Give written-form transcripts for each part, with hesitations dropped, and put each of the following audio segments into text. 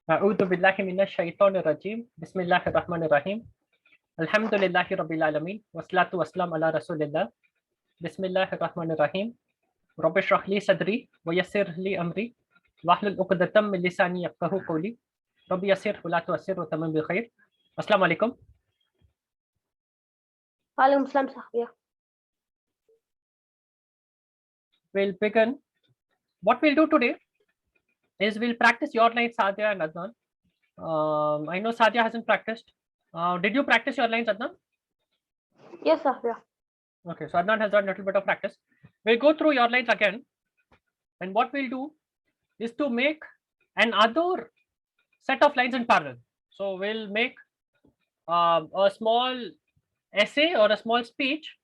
أعوذ بالله من الشيطان الرجيم بسم الله الرحمن الرحيم الحمد لله رب العالمين والصلاة والسلام على رسول الله بسم الله الرحمن الرحيم رب اشرح لي صدري ويسر لي أمري واحلل عقدة من لساني يفقهوا قولي رب يسر ولا تعسر وتمم بخير. السلام عليكم. وعليكم السلام صاحبي. We'll begin. What we'll do today is we'll practice your lines, Sadia and Adnan. I know Sadia hasn't practiced. Did you practice your lines, Adnan? Yes, صاحبي. Okay, so Adnan has done a little bit of practice. We'll go through your lines again, and what we'll do is to make another set of lines in parallel. So we'll make a small essay or a small speech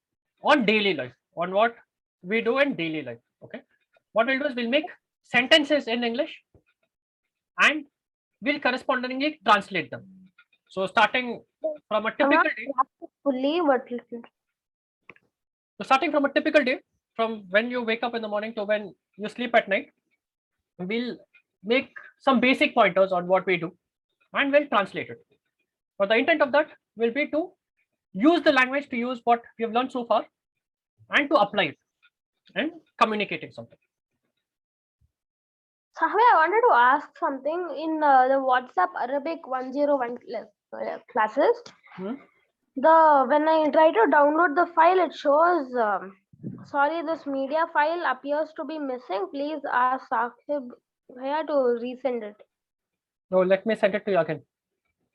on daily life, on what we do in daily life. Okay, what we'll do is we'll make sentences in English and we'll correspondingly translate them. So starting from a typical day, so starting from a typical day, from when you wake up in the morning to when you sleep at night, we'll make some basic pointers on what we do and we'll translate it. But the intent of that will be to use the language, to use what we have learned so far and to apply it and communicating something. Sahwi, I wanted to ask something in the WhatsApp Arabic 101 classes. When I try to download the file, it shows sorry, this media file appears to be missing. Please ask Sahib here to resend it. No, let me send it to you again.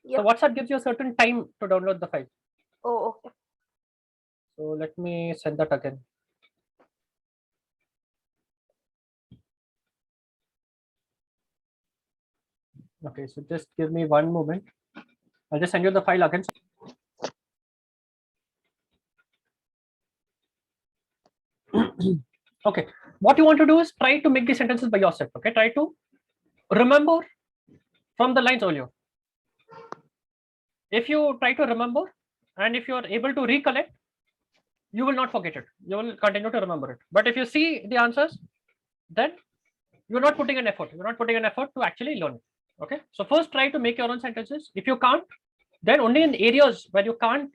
Yep. So WhatsApp gives you a certain time to download the file. Oh, okay. So let me send that again. Okay, so just give me one moment. I'll just send you the file again. Okay, what you want to do is try to make these sentences by yourself. Okay, try to remember from the lines earlier. If you try to remember and if you are able to recollect, you will not forget it. You will continue to remember it. But if you see the answers, then you're not putting an effort. You're not putting an effort to actually learn it. Okay, so first try to make your own sentences. If you can't, then only in areas where you can't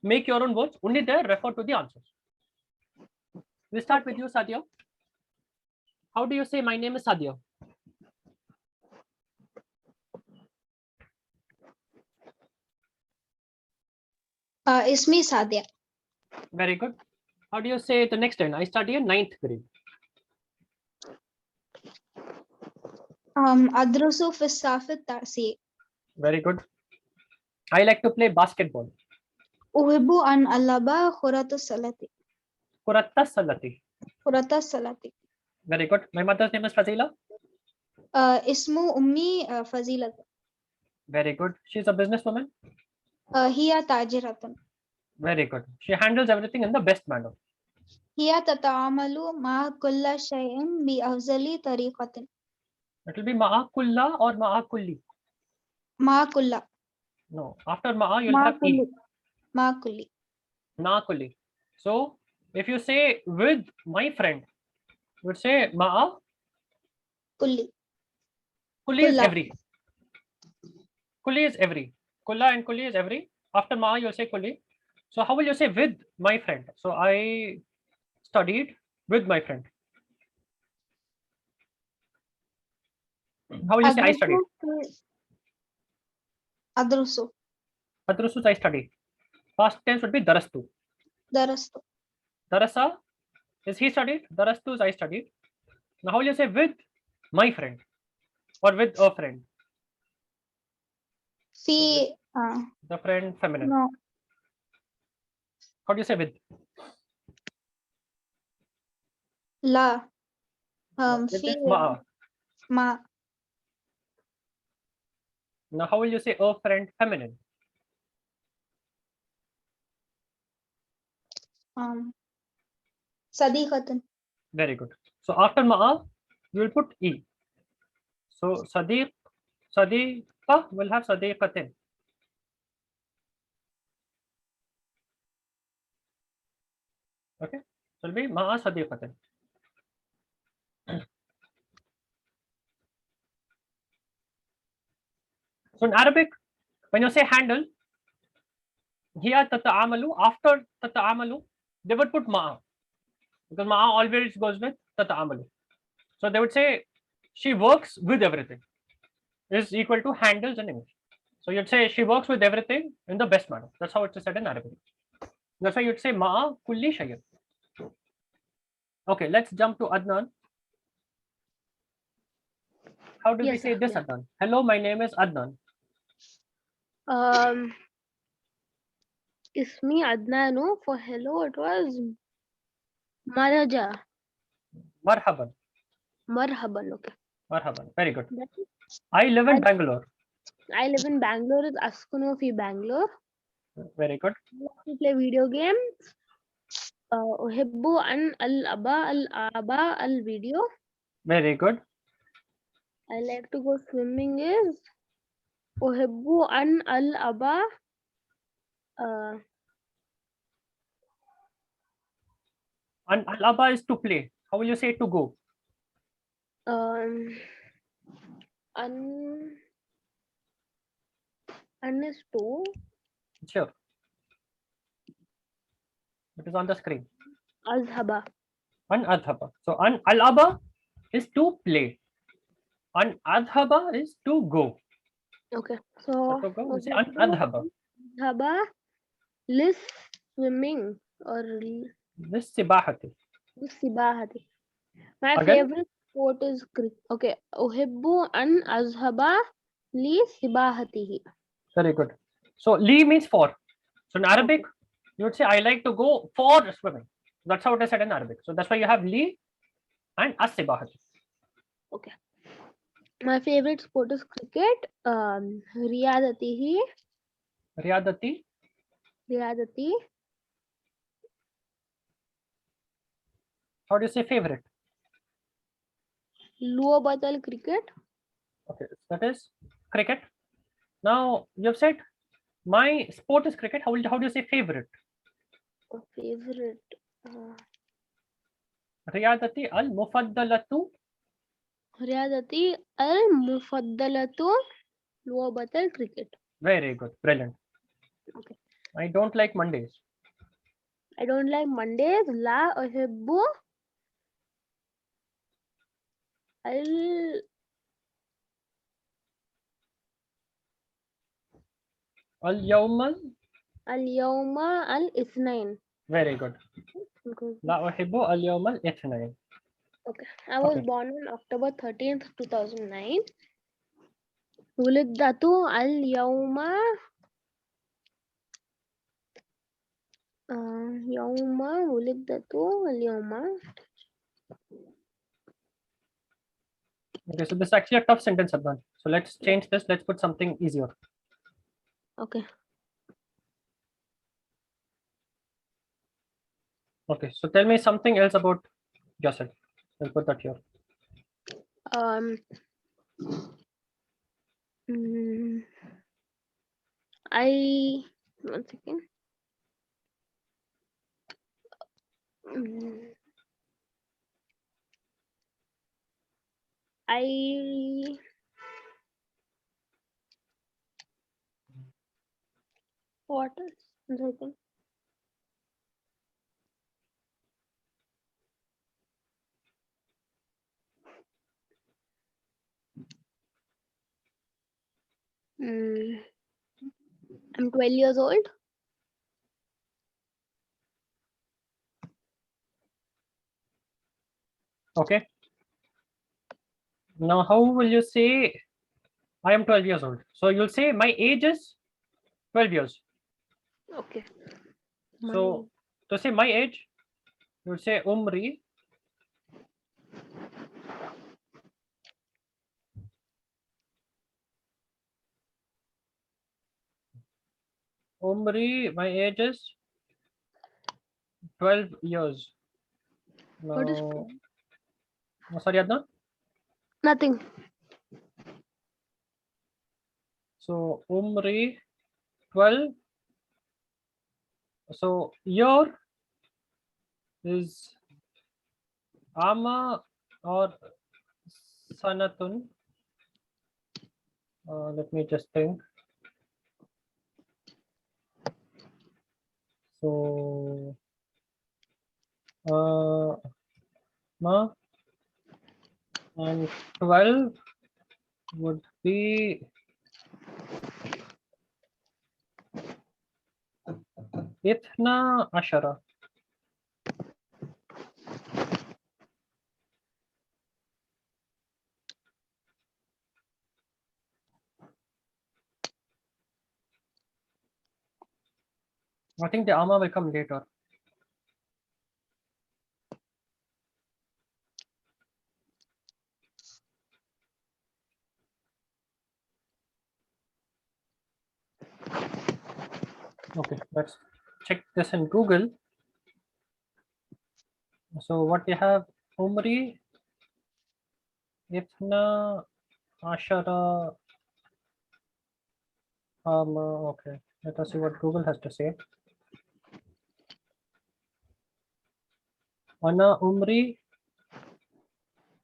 make your own words, only there refer to the answers. We'll start with you, Sadia. How do you say my name is Sadia? Ismi Sadia. Very good. How do you say the next line? I study in 9th grade. Adrusu fi safit tasi. Very good. I like to play basketball. Uhibu an alaba khuratu salati. Kurata salati. Khurata salati. Very good. My mother's name is Fazila. Ismu ummi Fazilat. Very good. She's a businesswoman. Hiya tajiratan. Very good. She handles everything in the best manner. Hiya tata'amalu ma kulla shay'in bi afzali tariqatin. It will be ma'a kulla or ma'a kulli. Ma kulla. No, after ma'a you'll have e. Ma kulli. Na kulli. So if you say with my friend, you would say ma'a kulli. Kulli is every. Kulli is every. Kulla and kulli is every. After ma'a you'll say kulli. So how will you say with my friend? So I studied with my friend. How will you say I studied? Adrusu. Adrusu is I studied. Past tense would be darastu. Darastu. Darasa is he studied. Darastu is I studied. Now how will you say with my friend or with a friend? Fi. The friend feminine. No. How do you say with? La. Fi. Ma. Ma. Now how will you say a friend feminine? Sadiqatan. Very good. So after ma'a, you will put e. So sadiqa will have sadiqatin. Okay, so it will be ma'a sadiqatin. So in Arabic, when you say handle, here tata'amalu, after tata'amalu, they would put ma'a, because ma'a always goes with tata'amalu. So they would say she works with everything is equal to handles in English. So you'd say she works with everything in the best manner. That's how it's said in Arabic. That's why you'd say ma'a kulli shay'in. Okay, let's jump to Adnan. How do we Yes, say sir. this, Yeah. Adnan? Hello, my name is Adnan. Ismi Adnanu. For hello, it was Maraja. Marhaban. Marhaban. Okay. Marhaban. Very good. That is, I live in I, Bangalore. I live in Bangalore. Is Askunu fi Bangalore. Very good. I like to play video games. Uhibbu an al-aba al-video. Very good. I like to go swimming is Uhibbu an al-aba. And al-aba is to play. How will you say to go? An is to Sure. It is on the screen. azhaba. An adhaba. So an al-aba is to play. An adhaba is to go. Okay. So So to go, we say an adhaba. azhaba lis swimming or This sibahati. sibahati. My Again? favorite sport is cricket. Okay. Uhibbu an azhaba li sibahatihi. Very good. So li means for. So in Arabic, you would say I like to go for swimming. That's how it is said in Arabic. So that's why you have li and as-sibahati. Okay. My favorite sport is cricket. Riyadatihi. Riyadati. Riyadati. How do you say favorite? Luabatal cricket. Okay, that is cricket. Now you have said my sport is cricket. How do you say favorite? Favorite. Riyadati al-mufaddalatu. Riyadati al-mufaddalatu luabatal cricket. Very good. Brilliant. Okay. I don't like Mondays. I don't like Mondays. La uhibbu Al-yawmal. al-yawma al-ithnain. Very good. La uhibbu al-yawmal ithnain. Okay. I was Okay. born on October 13th, 2009. Wuliddatu al-yawma yawma wuliddatu al-yawma. Okay, so this is actually a tough sentence, Adnan. So let's change this. Let's put something easier. Okay. Okay, so tell me something else about yourself. I'll put that here. One second. What is 1 second. I'm 12 years old. Okay. Now, how will you say I am 12 years old? So you'll say my age is 12 years. Okay. So to say my age, you'll say umri. Umri, my age is 12 years. No, What is no, sorry, Adnan. nothing? So umri 12. So year is ama or sanatun. Let me just think. So, ma and 12 would be Ithna Ashara. I think the Amma will come later. Okay, let's check this in Google. So what we have, Umri, Ithna Ashara, okay, let us see what Google has to say. Ana Umri,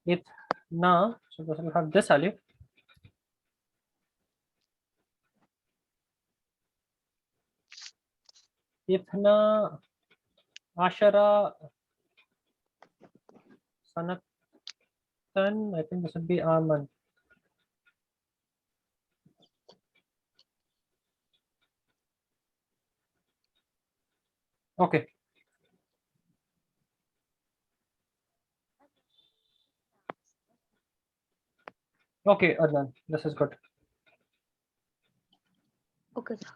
Ithna, so this will have this alif. Ithna Ashara Sanatan, I think this would be Aman. Okay. Okay, Adnan, this is good. Okay, sir.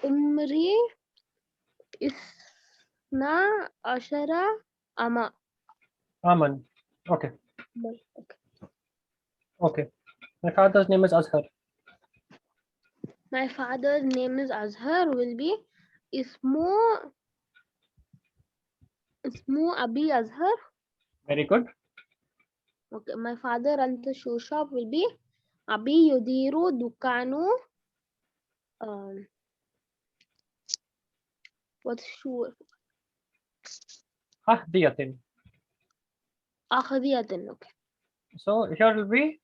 Umri Isna Ashara Ama. Aman. Okay. Okay. Okay. My father's name is Azhar. My father's name is Azhar. Will be Ismu Abi Azhar. Very good. Okay. My father runs a shoe shop. Will be Abi Yudiru Dukanu. What's shoe? Ahdiyatin. Akhdiyatin. Okay. So here will be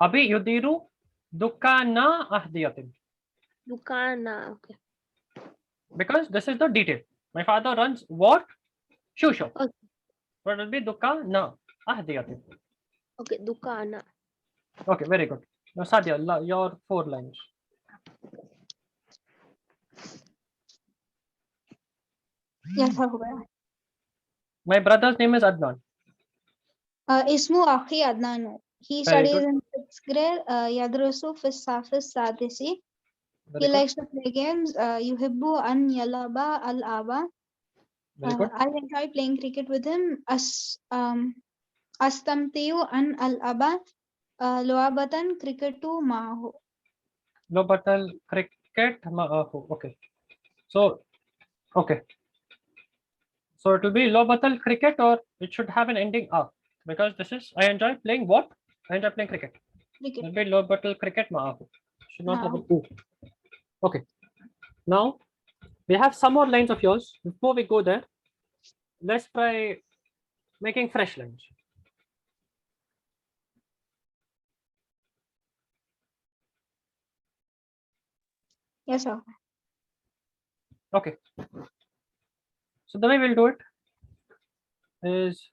Abi Yudiru Dukana Ahdiyatin. Dukana. Okay. Because this is the detail. My father runs what? Shoe shop. Okay. So it will be Dukana Ahdiyatin. Okay. Dukana. Okay, very good. Now Sadia, your 4 lines. Yes, sir, हो गया. My brother's name is Adnan. اسمه أخي عدنان. He Very studies good. in 6th grade. يدرس في الصف السادس. He Very good. likes to play games. يحب أن يلعب الألعاب. Very good. I enjoy playing cricket with him. أستمتع أن ألعب لعبة كريكت معه. Lobatal cricket ma'ahu. Okay. So, okay. So it will be Lobatal cricket, or it should have an ending a, because this is I enjoy playing what? I enjoy playing cricket. It will be Lobatal cricket ma'ahu. Should not have an u. Okay. Now we have some more lines of yours. Before we go there, let's try making fresh lines. Yes, sir. Okay. So the way we'll do it is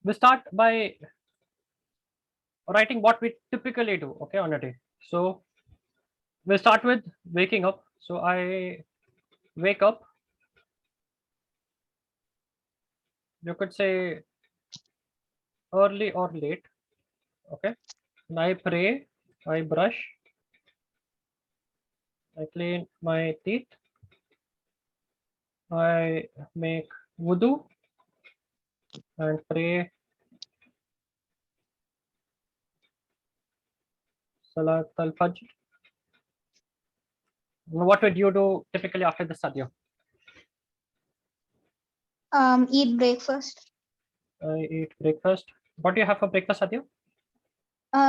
we start by writing what we typically do, okay, on a day. So we'll start with waking up. So I wake up. You could say early or late. Okay. And I pray, I brush, I clean my teeth, I make wudu and pray Salat al Fajr. What would you do typically after the sadhya? Eat breakfast. I eat breakfast. What do you have for breakfast, Sadhya?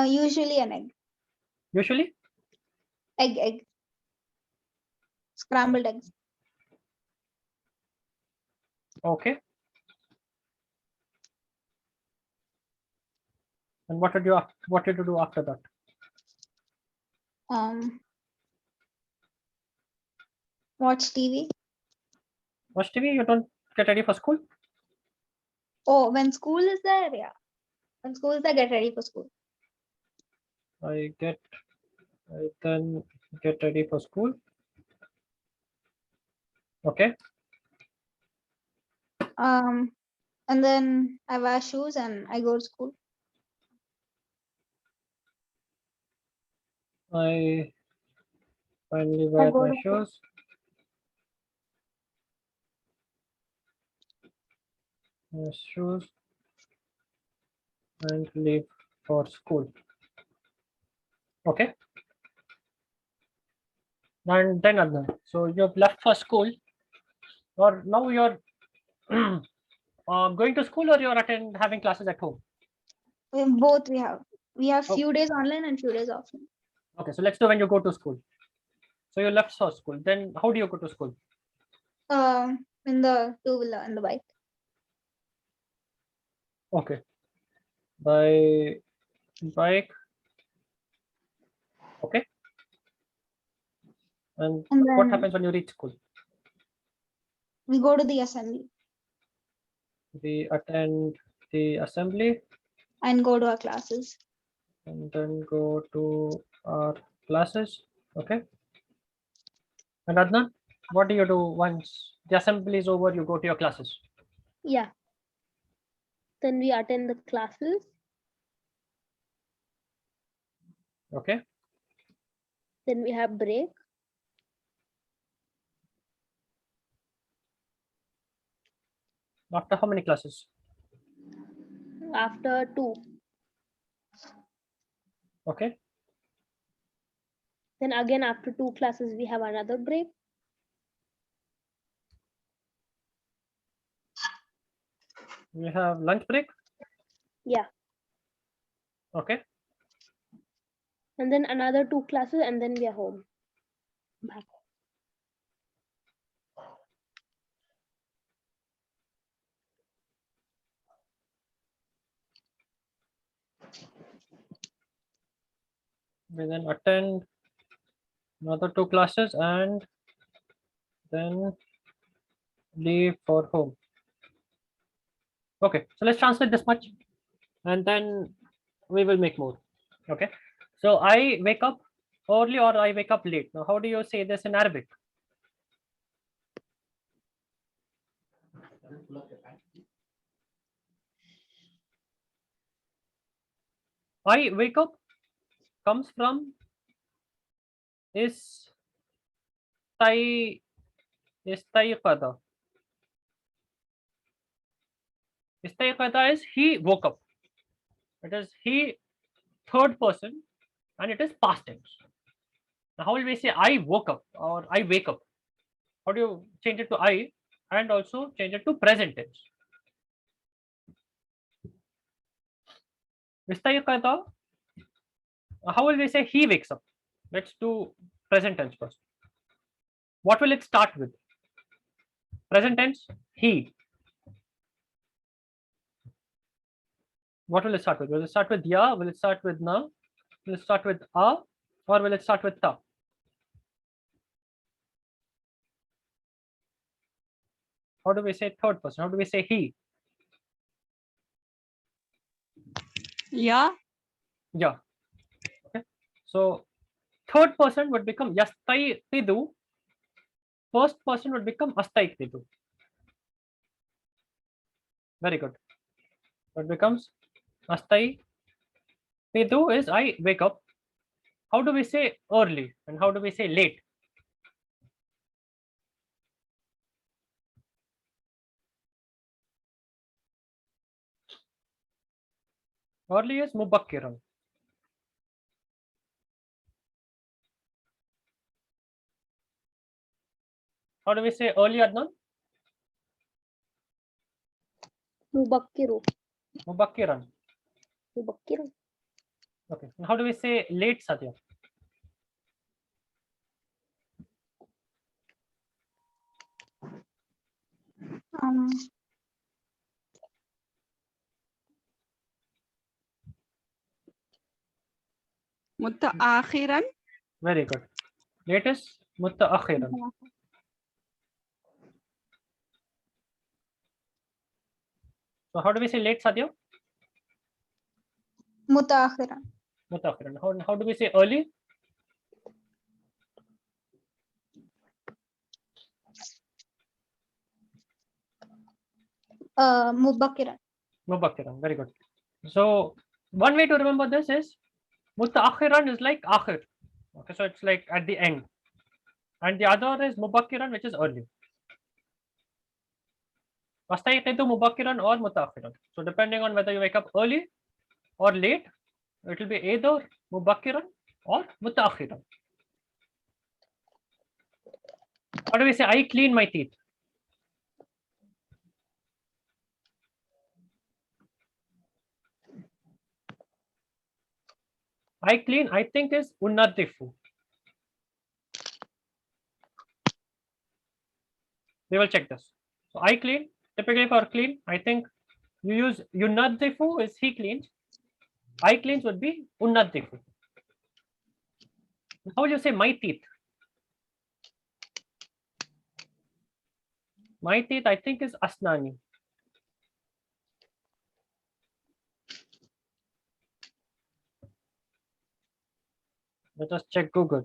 Usually an egg. Usually? Egg. Scrambled eggs. Okay. And what did you do after that? Watch TV. Watch TV. You don't get ready for school. Oh, when school is there, yeah. When school is there, get ready for school. I then get ready for school. Okay. And then I wear shoes and I go to school. I finally wear go my to school. shoes. My shoes and leave for school. Okay. And then Adnan, so you've left for school, or now you're going to school, or you're having classes at home? Both we have. We have Oh. few days online and few days offline. Okay, so let's do when you go to school. So you left for school. Then how do you go to school? In the two-wheeler and the bike. Okay. By bike. Okay. And And what then happens when you reach school? we go to the assembly We attend the assembly and go to our classes. and then go to our classes. Okay. And Adnan, what do you do once the assembly is over? You go to your classes. Yeah. Then we attend the classes. Okay. Then we have break. After how many classes? After 2. Okay. Then again after 2 classes we have another break. We have lunch break. Yeah. Okay. And then another 2 classes and then we are home. Back. We then attend another 2 classes and then leave for home. Okay, so let's translate this much and then we will make more. Okay, so I wake up early or I wake up late. Now, how do you say this in Arabic? I wake up comes from istayqada. Istayqada is he woke up. It is he third person and it is past tense. Now, how will we say I woke up or I wake up? How do you change it to I and also change it to present tense? Istayqada, how will we say he wakes up? Let's do present tense first. What will it start with? Present tense, he. What will it start with? Will it start with ya? Will it start with na? Will it start with a? Or will it start with ta? How do we say third person? How do we say he? Yeah. Yeah. Okay. So third person would become yastayqidu. First person would become astayqidu. Very good. What becomes astayqidu is I wake up. How do we say early and how do we say late? Early is mubakkiran. How do we say early, Adnan? Mubakkiru. Mubakkiran. Mubakkiru. Okay. And how do we say late, Satya? متأخرا. Very good. Late is متأخرا. So how do we say late, Sadia? متأخرا. متأخرا. How do we say early? مبكرا. مبكرا. Very good. So one way to remember this is متأخرا is like akhir. Okay, so it's like at the end. And the other is mubakkiran, which is early. Astayqidu mubakkiran or mutaakhiran. So depending on whether you wake up early or late, it will be either mubakkiran or mutaakhiran. How do we say I clean my teeth? I clean, I think is unadifu. We will check this. So I clean, typically for clean, I think you use yunadifu is he cleans. I cleans would be unadifu. How will you say my teeth? My teeth, I think, is asnani. Let us check Google.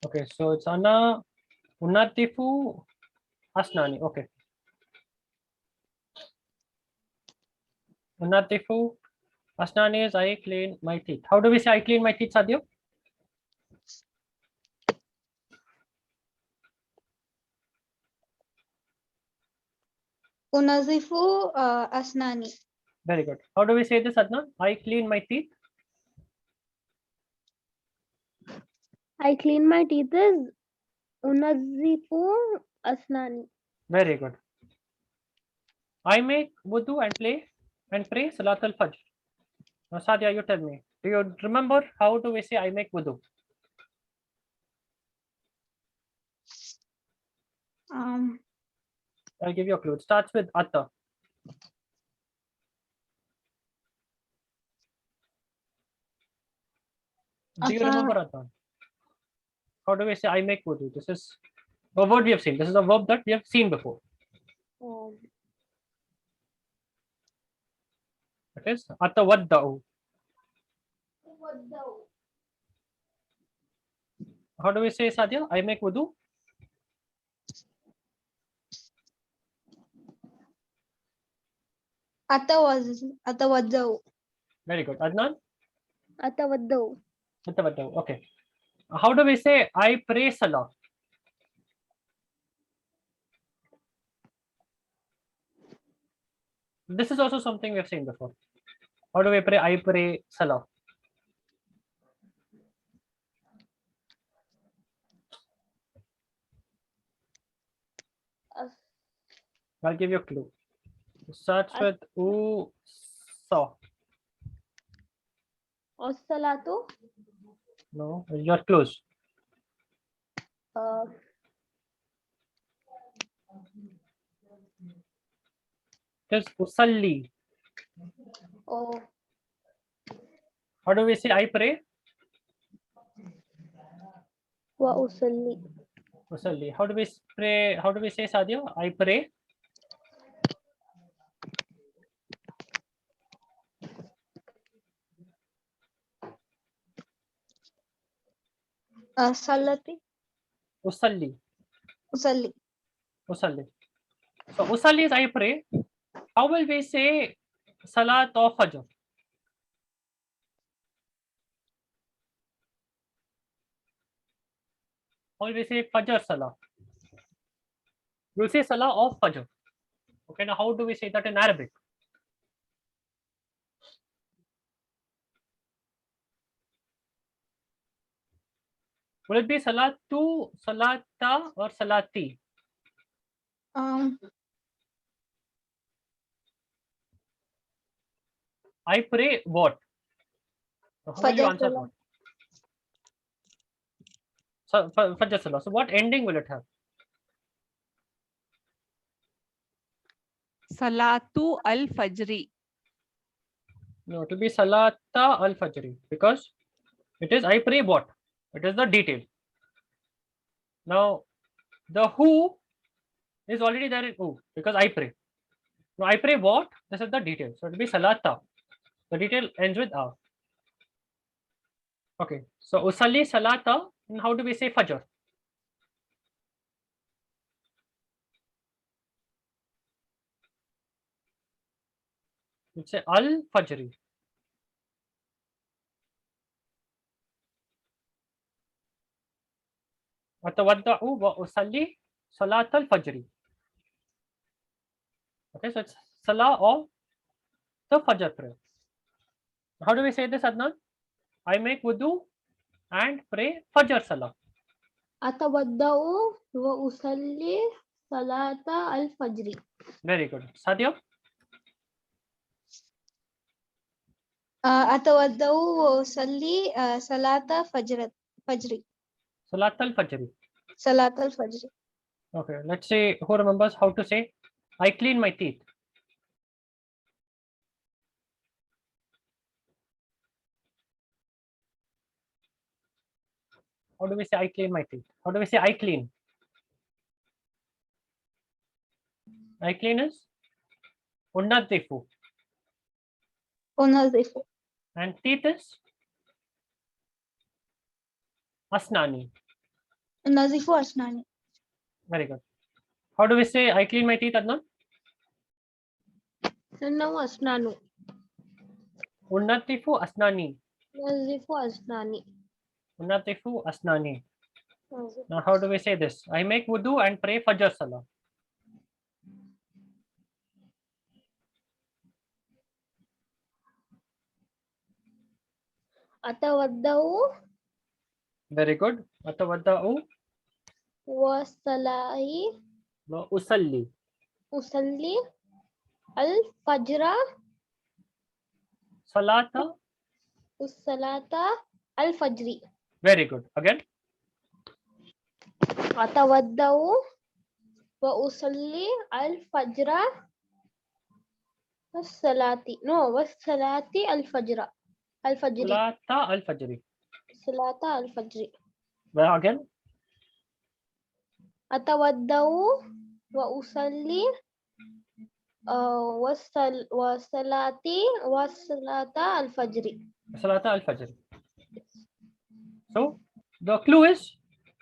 Okay, so it's Ana Unatifu Asnani. Okay. Unatifu Asnani is I clean my teeth. How do we say I clean my teeth, Sadio? أنظف أسناني. Very good. How do we say this, Adnan? I clean my teeth. I clean my teeth is unazzifu asnani. Very good. I make wudu and pray Salat al-Fajr. Now, Sadia, you tell me. Do you remember how do we say I make wudu? I'll give you a clue. It starts with Atta. Do you remember Adnan? How do we say I make wudu? This is a word we have seen. This is a verb that we have seen before. It is atawadda'u. How do we say, Sadia? I make wudu? أتوضأ. Very good. Adnan? Atawaddau. Atawadda'u. Okay. How do we say I pray salah? This is also something we have seen before. How do we pray? I pray salah. I'll give you a clue. It starts with sa. As-salatu. No, you're close. It is usalli. Oh. How do we say I pray? Wa usalli. Usalli. How do we pray? How do we say, Sadia? I pray? صلتي. Usalli. أصلي. Usalli. So usalli is I pray. How will we say salat of fajr? How will we say fajr salah? We'll say salah of fajr. Okay, now how do we say that in Arabic? Will it be salatu, salata, or salati? I pray what? How will you Fajr answer salah. what? So, Fajr salah. So what ending will it have? Salatu al-Fajri. No, it will be Salata al-Fajri because it is I pray what? It is the detail. Now, the who is already there in who because I pray. Now, I pray what? This is the detail. So, it will be Salata. The detail ends with a. Okay. So, Usalli Salata. And how do we say Fajr? Let's say al-Fajri. Atawadda'u wa usalli Salat al-Fajri. Okay, so it's Salah of the Fajr prayer. How do we say this, Adnan? I make wudu and pray Fajr Salah. Atawadda'u wa usalli salata al-fajri. Very good. Sadia? أتودع وأصلي صلاة فجري. Salat al-Fajri. صلاة الفجر. Okay, let's say who remembers how to say I clean my teeth. How do we say I clean my teeth? How do we say I clean? I clean is unnadifu أنظف. and teeth is asnani. أنظف أسناني. Very good. How do we say I clean my teeth, Adnan? Sannahu asnanu. Unnadifu asnani. Nazifu asnani. Unnadifu asnani. Now how do we say this? I make wudu and pray Fajr Salah. Atawadda'u Very good. Atawadda'u wa salahi wa usalli. usalli al-fajra Salata. salata al-fajri. Very good. Again. Atawadda'u wa usalli al-fajra was-salati. No, was-salati al-fajra. Al-fajri. Salata al-Fajri. Salata al-fajri. Well, again. Atawadda'u wa usalli was-salata al-fajri. Salata al-Fajri. So the clue is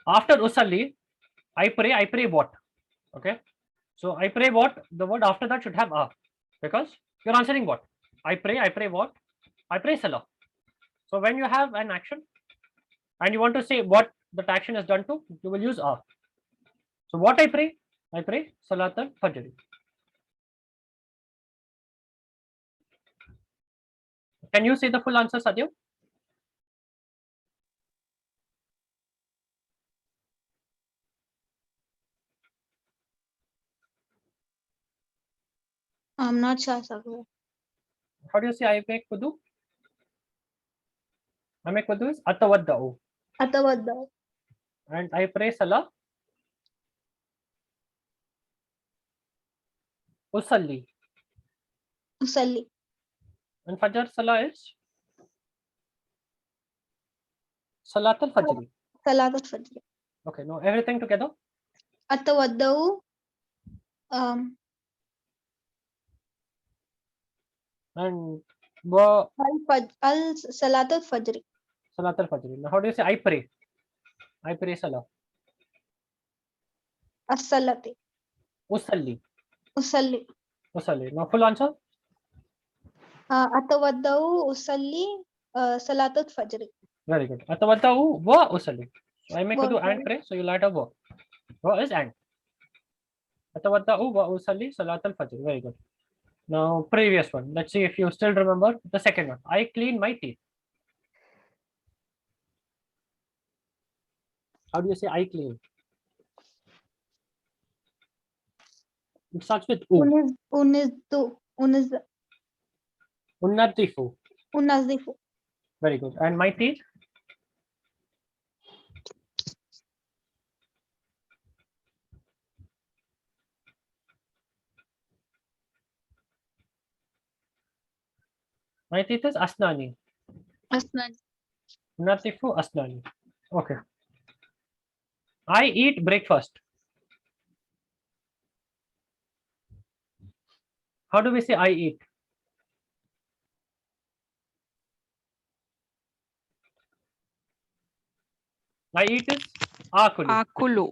after usalli, I pray what? Okay. So I pray what? The word after that should have a because you're answering what? I pray what? I pray Salah. So when you have an action and you want to say what that action is done to, you will use a. So what I pray Salat al-Fajr. Can you say the full answer, Sadio? I'm not sure, Sakura. How do you say I make wudu? I make wudu is atawadda'u. أتودع. And I pray Salah. Usalli. أصلي. And Fajr Salah is Salat al-Fajr. صلاة الفجر. Okay, now everything together. أتودع And wa صلاة الفجر. Salat al-Fajr. Now how do you say I pray? I pray Salah. الصلاة. Usalli. أصلي. Usalli. Now full answer. أتودع وأصلي صلاة الفجر. Very good. Atawadda'u wa usalli. So I make Wa wudu and usalli. pray. So you add a wa. Wa is and. Atawadda'u wa usalli Salat al-Fajr. Very good. Now previous one. Let's see if you still remember the second one. I clean my teeth. How do you say I clean? It starts with u. Unnadifu. أنظف. Very good. And my teeth? My teeth is asnani. Asnan. Natifu asnani. Okay. I eat breakfast. How do we say I eat? I eat is akulu. Akulu.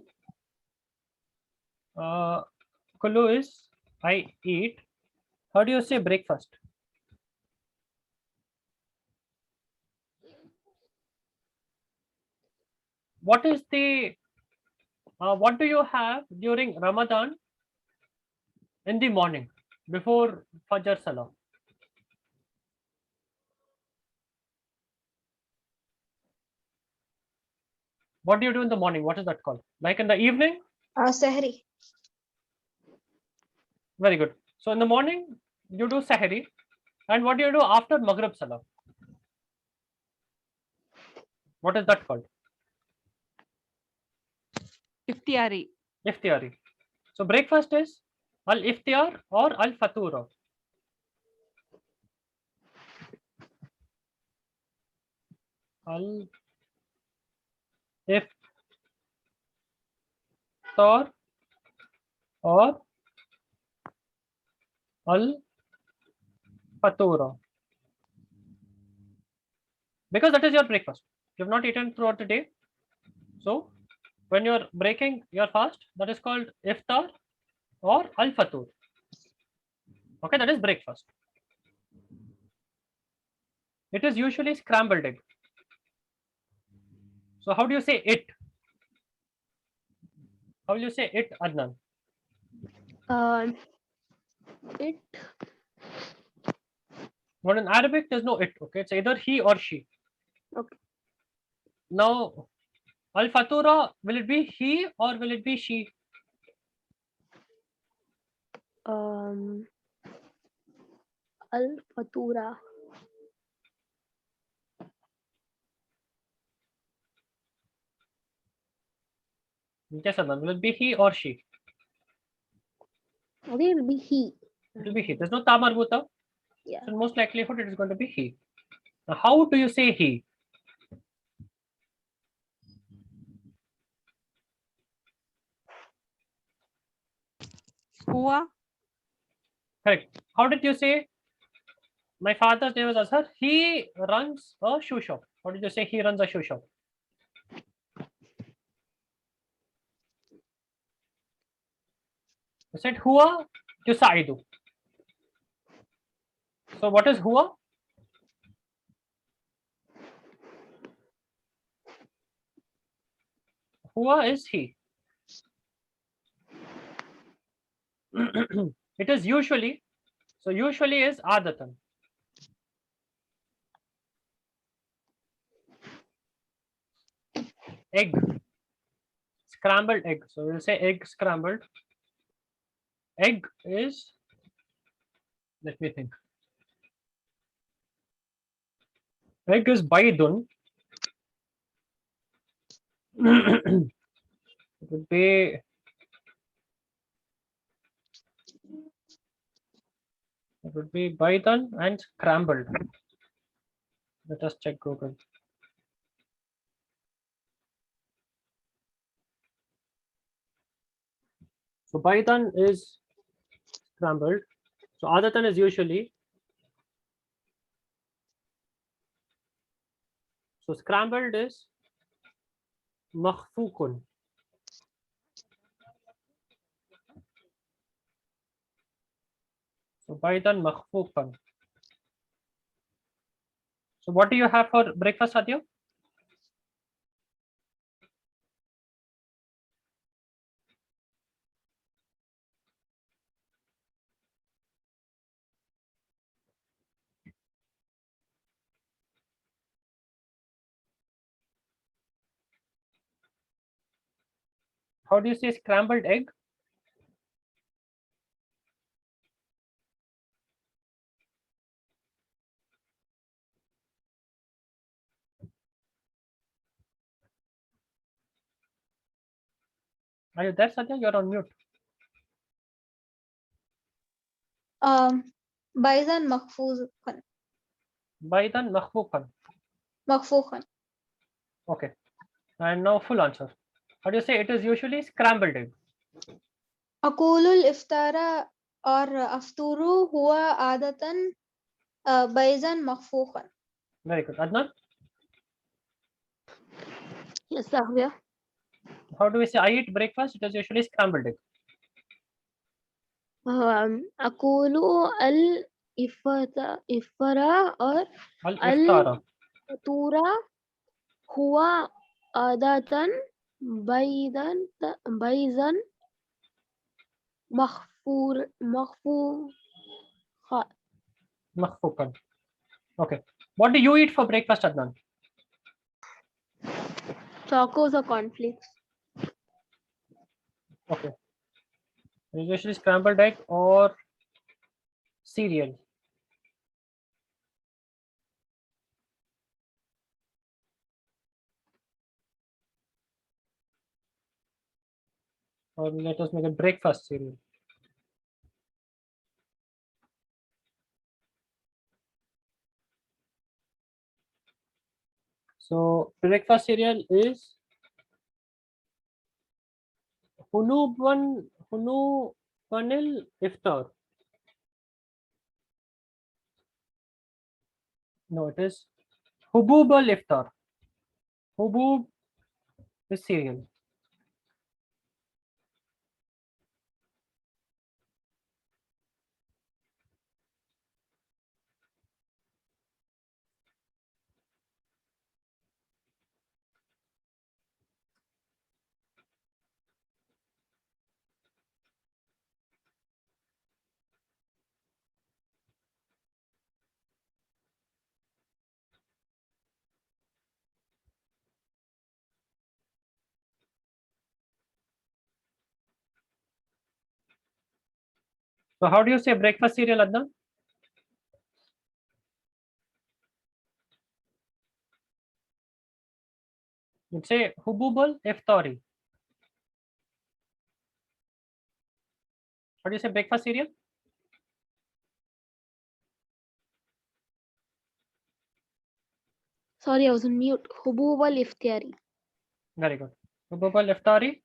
Kulu is I eat. How do you say breakfast? What is the what do you have during Ramadan in the morning before Fajr Salah? What do you do in the morning? What is that called? Like in the evening? Sahri. Very good. So in the morning you do Sahri, and what do you do after Maghrib Salah? What is that called? Iftiari. Iftiari. So breakfast is al iftiar or al fatura. Al iftar or al fatura, because that is your breakfast. You have not eaten throughout the day, so when you are breaking your fast, that is called iftar or al fatur. Okay, that is breakfast. It is usually scrambled egg. So how do you say it? How will you say it, Adnan? It. But in Arabic, there's no it. Okay, it's either he or she. Okay. Now, al fatura, will it be he or will it be she? Al fatura. Yes, Adnan. Will it be he or she? I think it'll be he. It will be he. There's no ta marbuta. Yeah. So most likelihood it is going to be he. Now, how do you say he? Hua. Correct. How did you say my father's name is Azhar? He runs a shoe shop. How did you say he runs a shoe shop? You said Hua Yusaidu. So what is Hua? Hua is he. It is usually. So usually is Adatan. Egg. Scrambled egg. So we'll say egg scrambled. Egg is, let me think. Egg is baidun. It would be baidan and scrambled. Let us check Google. So baidan is scrambled. So adatan is usually. So scrambled is makhfukun. So baidan makhfukan. So what do you have for breakfast, Sadia? How do you say scrambled egg? Are you there, Sadia? You're on mute. Baisan Mahfuz. Baydan makhfuqan. مخفوقا. Okay. And now full answer. How do you say it is usually scrambled egg? أقول الإفطار or أفطر هو عادة بيضا مخفوقا. Very good. Adnan, Yes, Sahvia. how do we say I eat breakfast? It is usually scrambled egg. أقول الإفطار or Al-iftara. الفطورة هو عادة بيضا مخفوقا. Makhfuqan. Okay. What do you eat for breakfast, Adnan? Chocos or cornflakes. Okay. It is usually scrambled egg or cereal. Or let us make a breakfast cereal. So breakfast cereal is Hunubanil iftar. No, it is Hubub al iftar. Hubub is cereal. So how do you say breakfast cereal, Adnan? You'd say Hubub al iftari. How do you say breakfast cereal? Sorry, I was on mute. Hubub al-Iftiyari. Very good. Hubub al iftari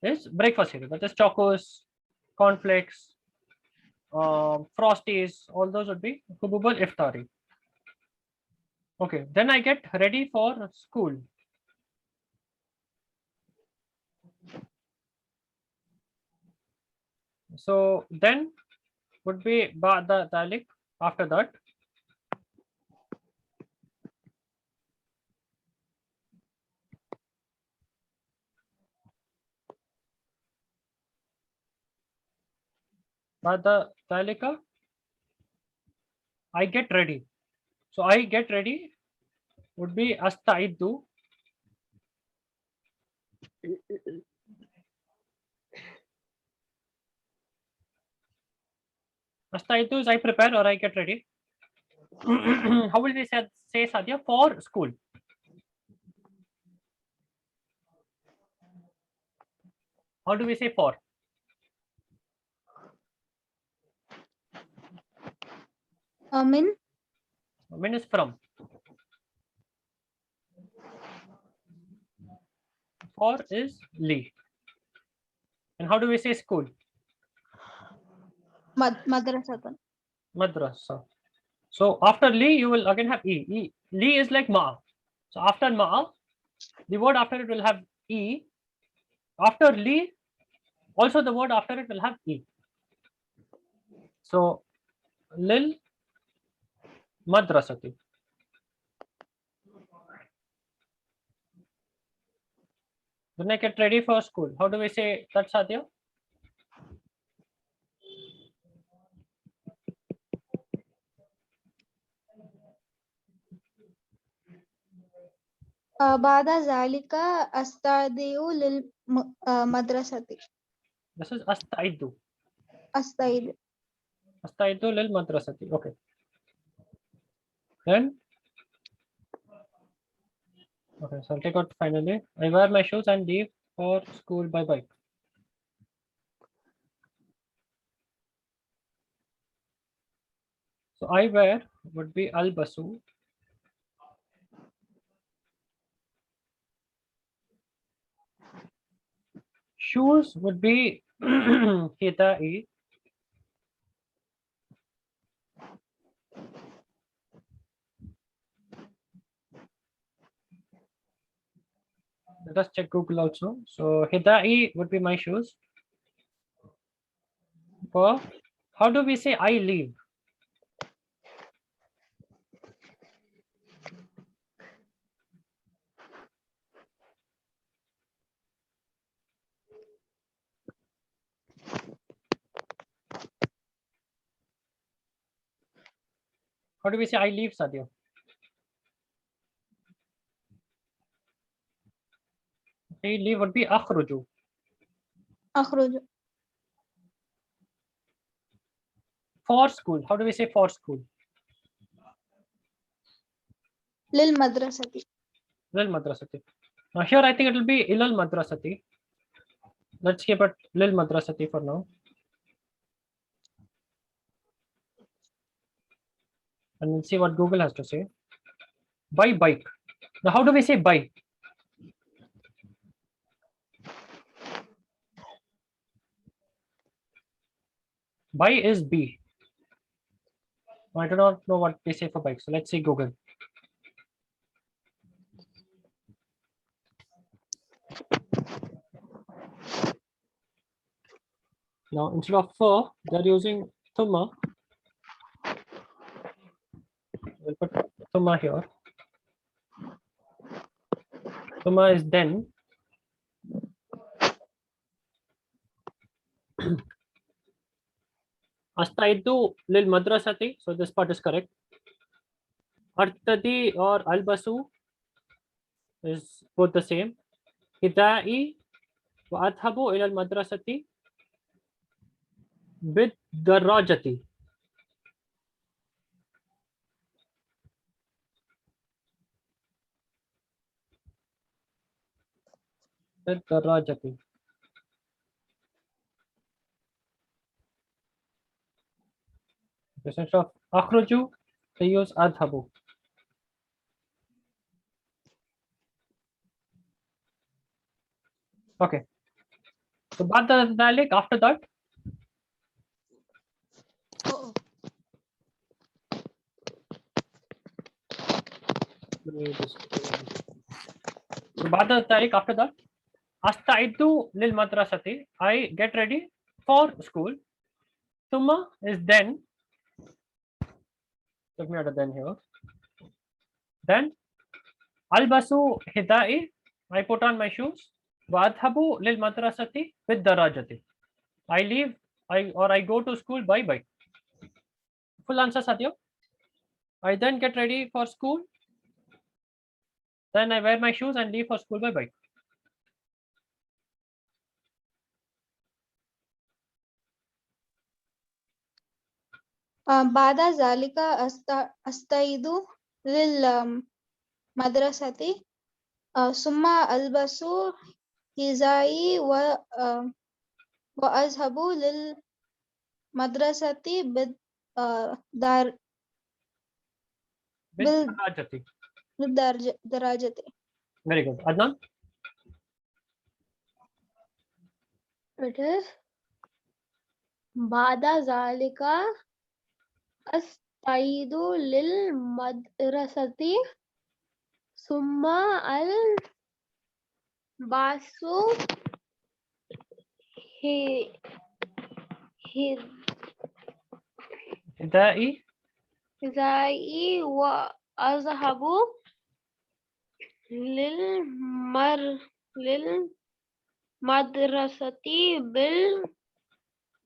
is breakfast cereal. That is chocos, cornflakes, frosties. All those would be Hubub al iftari. Okay. Then I get ready for school. So then would be Ba'da Dalik after that. Ba'da Dalika, I get ready. So I get ready would be Astaidu. Astaidu is I prepare or I get ready. How will we say Sadia for school? How do we say for? من Min is from. For is li. And how do we say school? مدرسة. Madrasa. So after li, you will again have e. Li is like ma. So after ma, the word after it will have e. After li, also the word after it will have e. So lil madrasati. Then I get ready for school. How do we say that, Sadia? بعد ذلك أستدعي للمدرسة. This is astaidu. أستعيد. Astaidu lil madrasati. Okay. Then, okay, so I'll take out finally. I wear my shoes and leave for school. Bye bye. So I wear would be albasu. shoes would be hidai. Let us check Google also. So hidai would be my shoes. For how do we say I leave? How do we say I leave, Sadio? I leave would be akhruju. أخرج For school, how do we say for school? للمدرسة Lil madrasati. Now here I think it will be ilal madrasati. Let's keep it lil madrasati for now. And we'll see what Google has to say. By bike. Now how do we say by? By is B. I do not know what they say for bike. So let's see Google. Now instead of for, they're using thumma. We'll put thumma here. Thumma is then. Astaidu lil madrasati. So this part is correct. Artadi or albasu is both the same. Hidai wa adhabu ila al madrasati bid darajati. Bid darajati. Instead of akhruju, they use adhabu. Okay. So Bada Dalik after that. So Bada Dalik after that. Astaidu lil madrasati. I get ready for school. Thumma is then. Let me add a then here. Then albasu hidai. I put on my shoes. Wadhabu lil madrasati with darajati. I leave. I go to school by bike. Full answer, Satya. I then get ready for school. Then I wear my shoes and leave for school by bike. بعد ذلك أستعيد للمدرسة ثم ألبس حذائي وأذهب للمدرسة Darajati. بالدراجة. Very good. Adnan? It is Bada Zalika Astaidu lil madrasati Summa al Basu Hidai. Hizai wa azhabu lil madrasati bil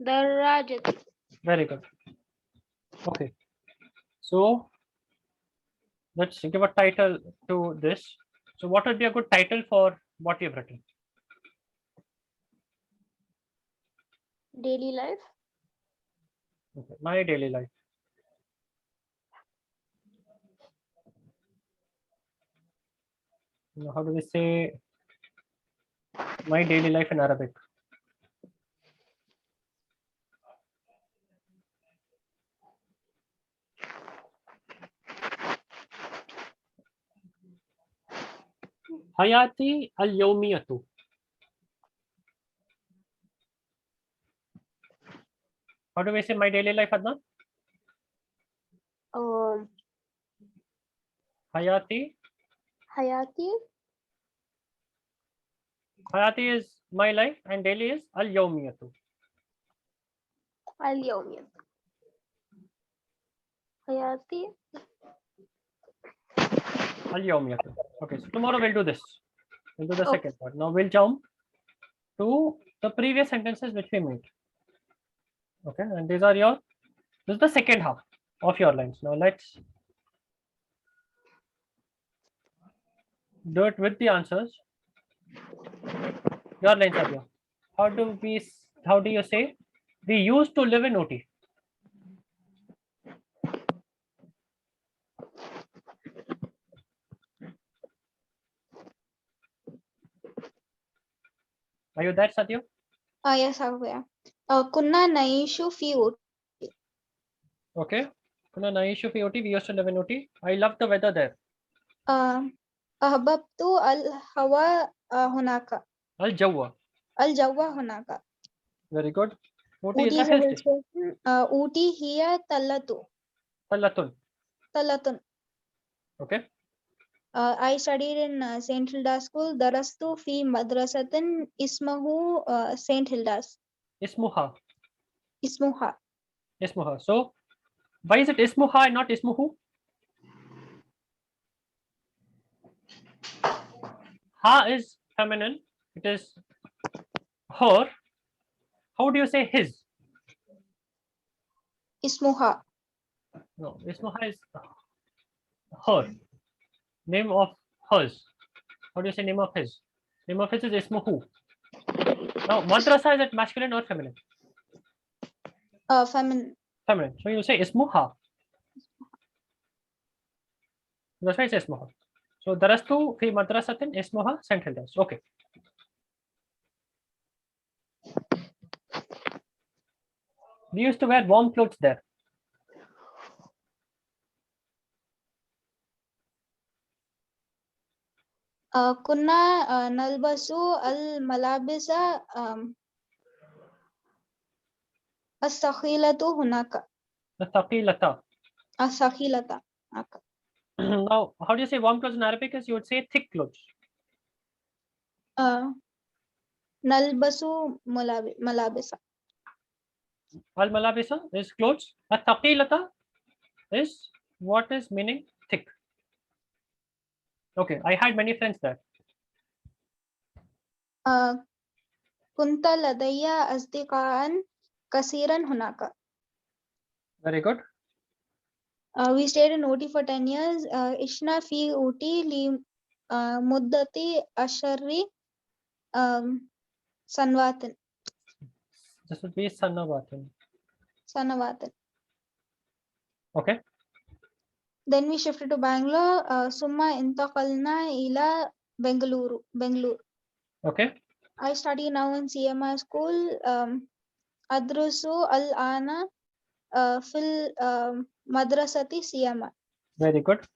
darajati. Very good. Okay. So let's give a title to this. So what would be a good title for what you've written? Daily life. Okay. My daily life. Now, how do we say my daily life in Arabic? Hayati al-yawmiyatu. How do we say my daily life, Adnan? Hayati. Hayati. Hayati is my life and daily is al-yawmiyatu. Al-yawmiyat. Hayati. Al-yawmiyatu. Okay, so tomorrow we'll do this. We'll do the second part. Now we'll jump to the previous sentences which we made. Okay, and these are your, this is the second half of your lines. Now let's do it with the answers. Your lines are here. How do you say we used to live in OT? Are you there, Satya? Yes, Avya. Kunna naishu fi Ooty. Okay. Kuna naishu fi OT. We used to live in OT. I love the weather there. Ahbabtu al-hawa hunaka. Al-Jawwa. Al-jawwa hunaka. Very good. OT is Ooty a is a hill hill station. station. Ooty hiya Talatu. Talatun. Talatun. Okay. I studied in St. Hilda's School. Darastu fi madrasatin ismahu St. Hilda's. Ismuha. Ismuha. Ismuha. So why is it Ismuha and not Ismuhu? Ha is feminine. It is her. How do you say his? Ismuha. No, Ismuha is her. Name of hers. How do you say name of his? Name of his is Ismuhu. Now, madrasa, is it masculine or feminine? Feminine. Feminine. So you say Ismuha. That's why it's Ismuha. So darastu fi madrasatin Ismuha St. Hilda's. Okay. We used to wear warm clothes there. Kunna nalbasu al-malabisa as-sakhilatu hunaka. Thaqilata. As-sakhilata. Now, how do you say warm clothes in Arabic? Is you would say thick clothes. Nalbasu malabisa. Al-malabisa is clothes. Thaqilata is what is meaning thick. Okay, I had many friends there. Kunta ladayya asdiqaan kasiran hunaka. Very good. We stayed in Ooty for 10 years. Ishna fi Ooty li muddati ashari sanwatin. This would be Sanavatin. Sanavatin. Okay. Then we shifted to Bangalore. Summa intaqalna ila Bengaluru. Okay. I study now in CMI school. Adrusu al-ana fil madrasati CMI. Very good.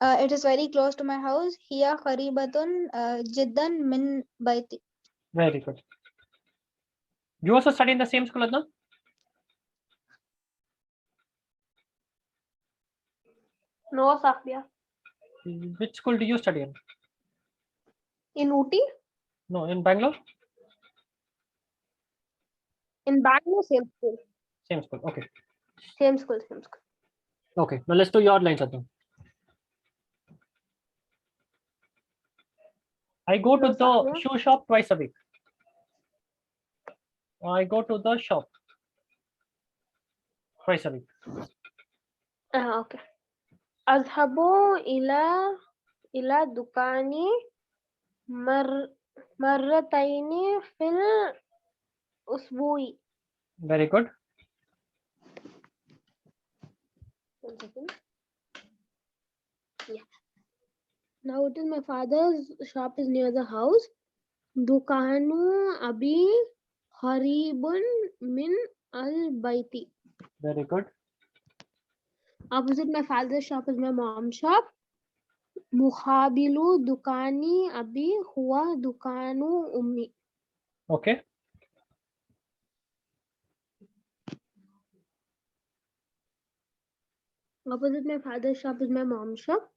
It is very close to my house. Hiya qaribatun jiddan min baiti. Very good. You also study in the same school, Adnan? No, Safia. Which school do you study in? In Ooty? No, in Bangalore? In Bangalore, same school. Same school. Okay. Same school. Okay. Now let's do your lines, Adnan. I go to No, the Safia. shoe shop twice a week. I go to the shop twice a week. Okay. Azhabu ila dukani marrataini fil usbui. Very good. 1 second. Yeah. Now it is my father's shop is near the house. Dukanu abi haribun min al baiti. Very good. Opposite my father's shop is my mom's shop. Mukhabilu dukani abi huwa dukanu ummi. Okay. Opposite my father's shop is my mom's shop.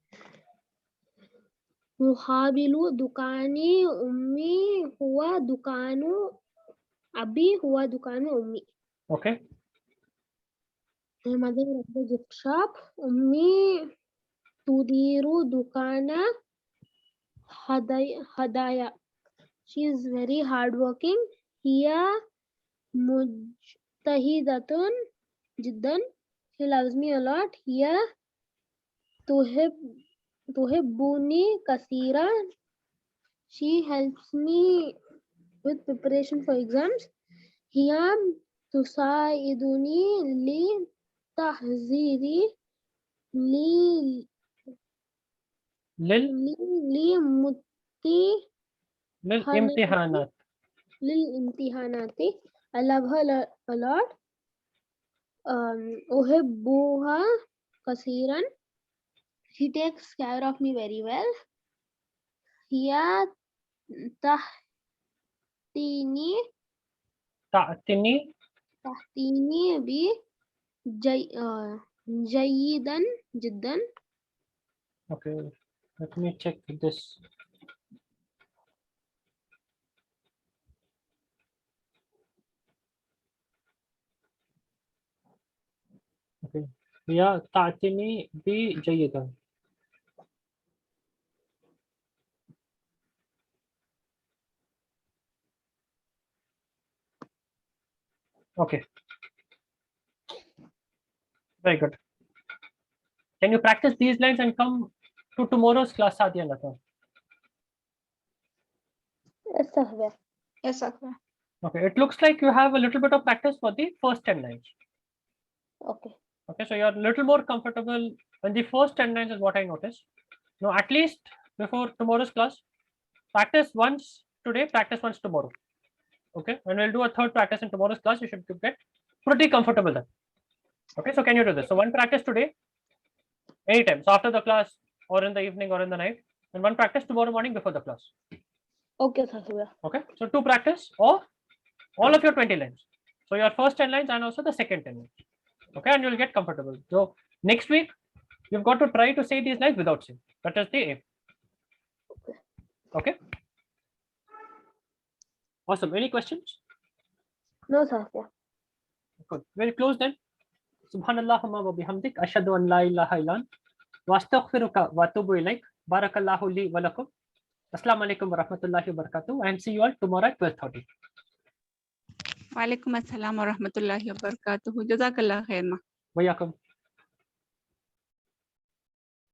मुहाबिलु दुकानी उम्मी हुआ दुकानु अबी हुआ दुकानु उम्मी. Okay. My mother runs the gift shop. Ummi tudiru dukana hadaya. She is very hardworking. Hiya mujtahidatun jiddan. She loves me a lot. Hiya tuhibbuni kasiran. She helps me with preparation for exams. Hiya tusaiduni li tahziri li للامتحانات. للامتحانات. I love her a lot. أحبها كثيرا. She takes care of me very well. هي تحتيني تعتني جيدا جدا. Okay, let me check this. Okay, هي تعتني بي جيدا. Okay, very good. Can you practice these lines and come to tomorrow's class, Sadia and Lata? Yes, sir. Yes, sir. Okay, it looks like you have a little bit of practice for the first 10 lines. Okay. Okay, so you're a little more comfortable in the first 10 lines is what I noticed. Now, at least before tomorrow's class, practice once today, practice once tomorrow. Okay, and we'll do a third practice in tomorrow's class. You should get pretty comfortable then. Okay, so can you do this? So one practice today, anytime. So after the class or in the evening or in the night, and one practice tomorrow morning before the class. Okay, sir. Okay, so 2 practice or all of your 20 lines. So your first 10 lines and also the second 10 lines. Okay, and you'll get comfortable. So next week, you've got to try to say these lines without saying. That is the aim. Okay. Awesome. Any questions? No, sir. Good. Very close then. Subhanallahumma wa bihamdik. Ashhadu an la ilaha illa ant. Wa astaghfiruka wa atubu ilaik. Barakallahu li wa lakum. Assalamu alaikum wa rahmatullahi wa barakatuh. And see you all tomorrow at 12:30. Walaikum assalam wa rahmatullahi wa barakatuh. Jazakallah khair ma. Wa yakum.